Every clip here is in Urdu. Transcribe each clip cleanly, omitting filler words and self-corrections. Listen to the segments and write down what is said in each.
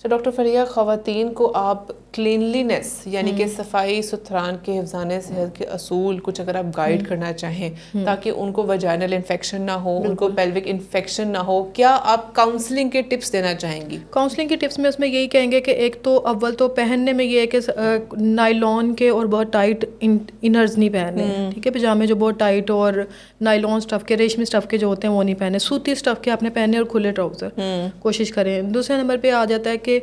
تو ڈاکٹر فریہ، خواتین کو آپ کلینلینس یعنی کہ صفائی ستھران کے حفظان صحت کے اصول کچھ اگر آپ گائیڈ کرنا چاہیں تاکہ ان کو ویجائنل انفیکشن نہ ہو، ان کو پیلوک انفیکشن نہ ہو، کیا آپ کاؤنسلنگ کے ٹپس دینا چاہیں گی؟ کاؤنسلنگ کے ٹپس میں اس میں یہی کہیں گے کہ ایک تو اول تو پہننے میں یہ ہے کہ نائلون کے اور بہت ٹائٹ انرز نہیں پہننے، ٹھیک ہے، پجامے جو بہت ٹائٹ اور نائلون اسٹف کے، ریشمی اسٹف کے جو ہوتے ہیں وہ نہیں پہنے، سوتی اسٹف کے آپ نے پہنے اور کھلے ٹراؤزر کوشش کریں۔ دوسرے نمبر پہ آ جاتا ہے کہ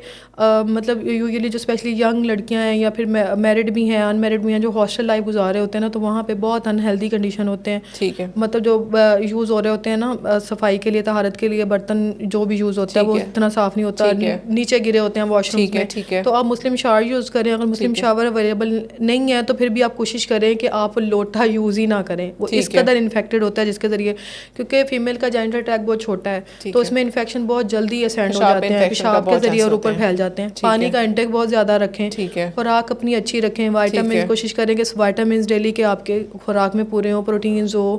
مطلب یوزلی جو اسپیشلی ینگ لڑکیاں ہیں یا پھر میرڈ بھی ہیں، ان میرڈ بھی ہیں، جو ہاسٹل لائف گزار رہے ہوتے ہیں نا، تو وہاں پہ بہت انہیلدی کنڈیشن ہوتے ہیں، ٹھیک ہے، مطلب جو یوز ہو رہے ہوتے ہیں نا صفائی کے لیے، طہارت کے لیے برتن جو بھی یوز ہوتا ہے وہ اتنا صاف نہیں ہوتا، نیچے گرے ہوتے ہیں واش رومز میں، تو آپ مسلم شاور یوز کریں۔ اگر مسلم شاور اویلیبل نہیں ہے تو پھر بھی آپ کوشش کریں کہ آپ لوٹا یوز ہی نہ کریں، وہ اس قدر انفیکٹڈ ہوتا ہے جس کے ذریعے، کیونکہ فیمیل کا جینیٹل ٹریکٹ بہت چھوٹا ہے تو اس میں انفیکشن بہت جلدی اسینڈ ہو جاتے ہیں، پیشاب کے ذریعے اور اوپر پھیل جاتے ہیں۔ پانی کا انٹیک بہت زیادہ رکھیں، خوراک اپنی اچھی رکھیں، وائٹامنز کوشش کریں کہ وائٹامنز ڈیلی کے آپ کے خوراک میں پورے ہوں، پروٹینز ہو،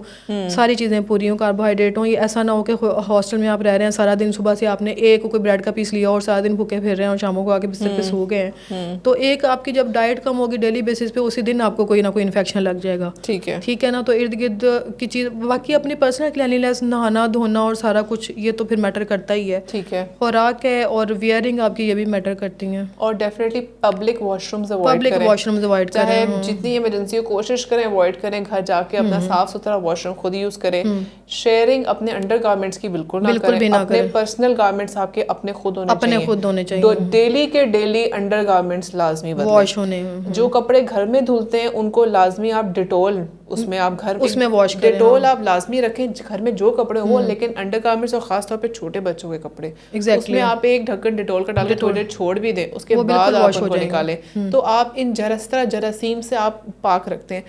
ساری چیزیں پوری ہوں، کاربوہائیڈریٹ ہوں۔ یہ ایسا نہ ہو کہ ہاسٹل میں آپ رہ رہے ہیں، سارا دن صبح سے آپ نے ایک کوئی بریڈ کا پیس لیا اور سارا دن بھوکے پھر رہے ہیں اور شاموں کو آ کے بستر پہ سو گئے ہیں، تو ایک آپ کی جب ڈائٹ کم ہوگی ڈیلی بیسس پہ، اسی دن آپ کو کوئی نہ کوئی انفیکشن لگ جائے گا، ٹھیک ہے نا۔ تو ارد گرد کی چیز، باقی اپنی پرسنل کلینلینس، نہانا دھونا اور سارا کچھ یہ تو پھر میٹر کرتا ہی ہے، ٹھیک ہے، خوراک ہے اور ویئرنگ آپ کی یہ بھی میٹر کرتی ہیں، اور definitely public wash rooms avoid کریں، چاہے جتنی ایمرجنسی ہو کوشش کریں اوائڈ کریں، گھر جا کے اپنا صاف ستھرا واش روم خود یوز کریں۔ شیئرنگ اپنے انڈر گارمنٹس کی بالکل نہ کریں، اپنے پرسنل گارمنٹس آپ کے اپنے خود ہونے چاہیے، ڈیلی کے ڈیلی انڈر گارمنٹس لازمی واش ہونے، جو کپڑے گھر میں دھلتے ہیں ان کو لازمی آپ ڈیٹول، اس میں آپ گھر میں واش کریں، ڈیٹول آپ لازمی رکھیں گھر میں جو کپڑے ہوں وہ، لیکن انڈر گارمنٹس اور خاص طور پہ چھوٹے بچوں کے کپڑے اس میں آپ ایک ڈھکن ڈیٹول کا ڈال کے تھوڑی دیر چھوڑ بھی دیں، اس کے بعد آپ ان کو نکالیں، تو آپ ان جراثیم سے آپ پاک رکھتے ہیں۔